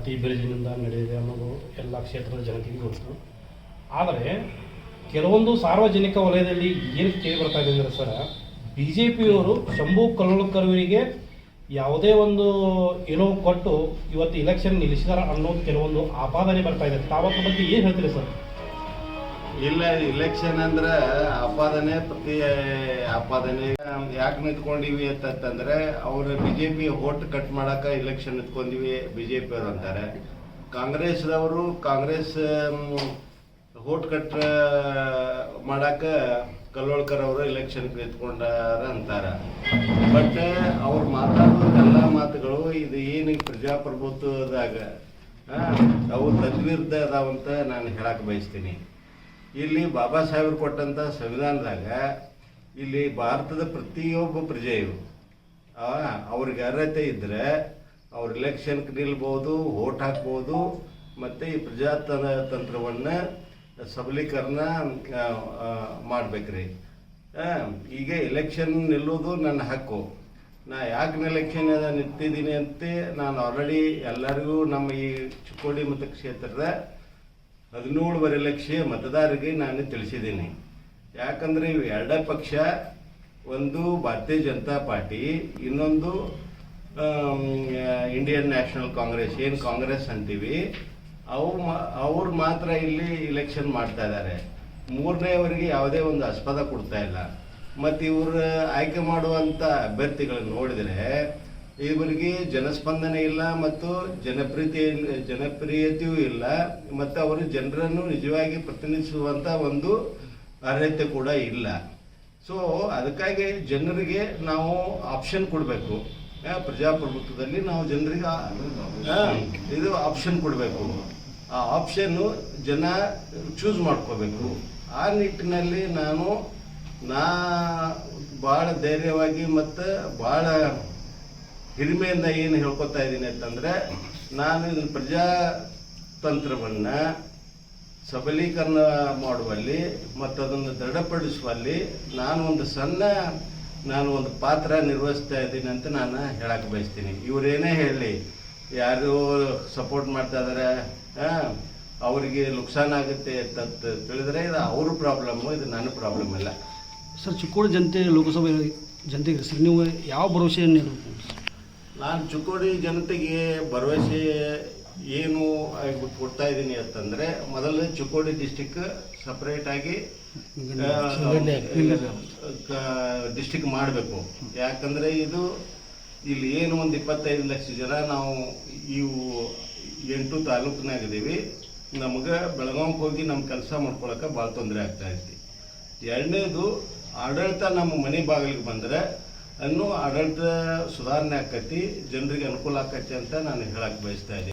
ಅತಿ ಬಿರುಜಿನಿಂದ ನಡೆದಿದೆ ಅನ್ನೋದು ಎಲ್ಲ ಕ್ಷೇತ್ರದ ಜನತೆಗೆ ಗೊತ್ತು. ಆದರೆ ಕೆಲವೊಂದು ಸಾರ್ವಜನಿಕ ವಲಯದಲ್ಲಿ ಏನು ಕೇಳಿ ಬರ್ತಾ ಇದೆ ಅಂದರೆ ಸರ್, ಬಿ ಜೆ ಪಿಯವರು ಶಂಭು ಕಲ್ಲೋಳ್ಕರ್ವರಿಗೆ ಯಾವುದೇ ಒಂದು ಏನೋ ಕೊಟ್ಟು ಇವತ್ತು ಇಲೆಕ್ಷನ್ ನಿಲ್ಲಿಸಿದಾರ ಅನ್ನೋದು ಕೆಲವೊಂದು ಆಪಾದನೆ ಬರ್ತಾ ಇದೆ. ತಾವತ್ತ ಬಗ್ಗೆ ಏನು ಹೇಳ್ತೀರಿ ಸರ್? ಇಲ್ಲ, ಇಲೆಕ್ಷನ್ ಅಂದ್ರೆ ಆಪಾದನೆ ಪ್ರತಿ ಆಪಾದನೆ ಯಾಕೆ ನಿಂತ್ಕೊಂಡಿವಿ ಅಂತಂದ್ರೆ ಅವ್ರು ಬಿಜೆಪಿ ವೋಟ್ ಕಟ್ ಮಾಡಕ ಇಲೆಕ್ಷನ್ ನಿಂತ್ಕೊಂಡಿವಿ ಬಿಜೆಪಿ ಅವರು ಅಂತಾರೆ. ಕಾಂಗ್ರೆಸ್ದವರು ಕಾಂಗ್ರೆಸ್ ವೋಟ್ ಕಟ್ ಮಾಡಕ ಕಲ್ಲೋಳ್ಕರ್ ಅವರು ಇಲೆಕ್ಷನ್ ನಿಂತ್ಕೊಂಡಾರ ಅಂತಾರ. ಬಟ್ ಅವ್ರು ಮಾತಾಡೋ ಎಲ್ಲ ಮಾತುಗಳು ಇದು ಏನು ಪ್ರಜಾಪ್ರಭುತ್ವದಾಗ ಅವು ತದ್ವಿರುದ್ಧ ಅದಾವಂತ ನಾನು ಹೇಳಕ್ ಬಯಸ್ತೀನಿ. ಇಲ್ಲಿ ಬಾಬಾ ಸಾಹೇಬರು ಕೊಟ್ಟಂತ ಸಂವಿಧಾನದಾಗ ಇಲ್ಲಿ ಭಾರತದ ಪ್ರತಿಯೊಬ್ಬ ಪ್ರಜೆಯು ಅವ್ರಿಗೆ ಅರ್ಹತೆ ಇದ್ರೆ ಅವ್ರ ಇಲೆಕ್ಷನ್ಗೆ ನಿಲ್ಬೋದು, ವೋಟ್ ಹಾಕ್ಬೋದು, ಮತ್ತು ಈ ಪ್ರಜಾತಂತ್ರವನ್ನು ಸಬಲೀಕರಣ ಮಾಡ್ಬೇಕ್ರಿ. ಈಗ ಇಲೆಕ್ಷನ್ ನಿಲ್ಲೋದು ನನ್ನ ಹಕ್ಕು. ನಾ ಯಾಕೆ ಇಲೆಕ್ಷನ್ ನಿಂತಿದ್ದೀನಿ ಅಂತ ನಾನು ಆಲ್ರೆಡಿ ಎಲ್ಲರಿಗೂ ನಮ್ಮ ಈ ಚಿಕ್ಕೋಡಿ ಮತಕ್ಷೇತ್ರದ 17.5 ಲಕ್ಷ ಮತದಾರರಿಗೆ ನಾನು ತಿಳಿಸಿದ್ದೀನಿ. ಯಾಕಂದರೆ ಇವು ಎರಡೇ ಪಕ್ಷ, ಒಂದು ಭಾರತೀಯ ಜನತಾ ಪಾರ್ಟಿ, ಇನ್ನೊಂದು ಇಂಡಿಯನ್ ನ್ಯಾಷನಲ್ ಕಾಂಗ್ರೆಸ್, ಏನು ಕಾಂಗ್ರೆಸ್ ಅಂತೀವಿ, ಅವ್ರು ಮಾತ್ರ ಇಲ್ಲಿ ಇಲೆಕ್ಷನ್ ಮಾಡ್ತಾ ಇದ್ದಾರೆ. ಮೂರನೇವರಿಗೆ ಯಾವುದೇ ಒಂದು ಆಸ್ಪದ ಕೊಡ್ತಾ ಇಲ್ಲ. ಮತ್ತು ಇವರು ಆಯ್ಕೆ ಮಾಡುವಂಥ ಅಭ್ಯರ್ಥಿಗಳನ್ನು ನೋಡಿದರೆ ಇವರಿಗೆ ಜನಸ್ಪಂದನೆ ಇಲ್ಲ ಮತ್ತು ಜನಪ್ರಿಯತೆಯೂ ಇಲ್ಲ, ಮತ್ತು ಅವರು ಜನರನ್ನು ನಿಜವಾಗಿ ಪ್ರತಿನಿಧಿಸುವಂಥ ಒಂದು ಅರ್ಹತೆ ಕೂಡ ಇಲ್ಲ. ಸೊ ಅದಕ್ಕಾಗಿ ಜನರಿಗೆ ನಾವು ಆಪ್ಷನ್ ಕೊಡಬೇಕು. ಪ್ರಜಾಪ್ರಭುತ್ವದಲ್ಲಿ ನಾವು ಜನರಿಗೆ ಇದು ಆಪ್ಷನ್ ಕೊಡಬೇಕು. ಆ ಆಪ್ಷನ್ನು ಜನ ಚೂಸ್ ಮಾಡ್ಕೋಬೇಕು. ಆ ನಿಟ್ಟಿನಲ್ಲಿ ನಾ ಭಾಳ ಧೈರ್ಯವಾಗಿ ಮತ್ತು ಭಾಳ ಹಿರಿಮೆಯಿಂದ ಏನು ಹೇಳ್ಕೊತಾ ಇದ್ದೀನಿ ಅಂತಂದರೆ, ನಾನು ಇದನ್ನು ಪ್ರಜಾತಂತ್ರವನ್ನು ಸಬಲೀಕರಣ ಮಾಡುವಲ್ಲಿ ಮತ್ತು ಅದನ್ನು ದೃಢಪಡಿಸುವಲ್ಲಿ ನಾನು ಒಂದು ಪಾತ್ರ ನಿರ್ವಹಿಸ್ತಾ ಇದ್ದೀನಿ ಅಂತ ನಾನು ಹೇಳಕ್ಕೆ ಬಯಸ್ತೀನಿ. ಇವರೇನೇ ಹೇಳಿ, ಯಾರು ಸಪೋರ್ಟ್ ಮಾಡ್ತಾ ಇದ್ದಾರೆ, ಅವರಿಗೆ ನುಕ್ಸಾನ್ ಆಗುತ್ತೆ ಅಂತ ತಿಳಿದ್ರೆ ಇದು ಅವ್ರ ಪ್ರಾಬ್ಲಮ್ಮು, ಇದು ನನ್ನ ಪ್ರಾಬ್ಲಮ್ ಇಲ್ಲ. ಸರ್, ಚಿಕ್ಕೋಡಿ ಜನತೆ ಲೋಕಸಭೆ ಜನತೆಗೆ ಸರ್ ನೀವು ಯಾವ ಭರವಸೆಯನ್ನು ನೀಡಬೇಕು? ನಾನು ಚಿಕ್ಕೋಡಿ ಜನತೆಗೆ ಭರವಸೆ ಏನು ಕೊಡ್ತಾ ಇದ್ದೀನಿ ಅಂತಂದರೆ, ಮೊದಲು ಚಿಕ್ಕೋಡಿ ಡಿಸ್ಟಿಕ್ ಸಪ್ರೇಟಾಗಿ ಡಿಸ್ಟಿಕ್ ಮಾಡಬೇಕು. ಯಾಕಂದರೆ ಇಲ್ಲಿ ಏನು ಒಂದು 25 ಲಕ್ಷ ಜನ ನಾವು ಇವು 8 ತಾಲೂಕಿನಾಗಿದ್ದೀವಿ. ನಮಗೆ ಬೆಳಗಾವಿಗೆ ಹೋಗಿ ನಮ್ಮ ಕೆಲಸ ಮಾಡ್ಕೊಳಕ್ಕೆ ಭಾಳ ತೊಂದರೆ ಆಗ್ತಾ ಐತಿ. ಎರಡನೇದು, ಆಡಳಿತ ನಮ್ಮ ಮನೆ ಬಾಗಿಲಿಗೆ ಬಂದರೆ ಆಡಳಿತ ಸುಧಾರಣೆ ಆಕೈತಿ, ಜನರಿಗೆ ಅನುಕೂಲ ಆಕೈತಿ ಅಂತ ನಾನು ಹೇಳಕ್ಕೆ ಬಯಸ್ತಾ ಇದ್ದೀನಿ.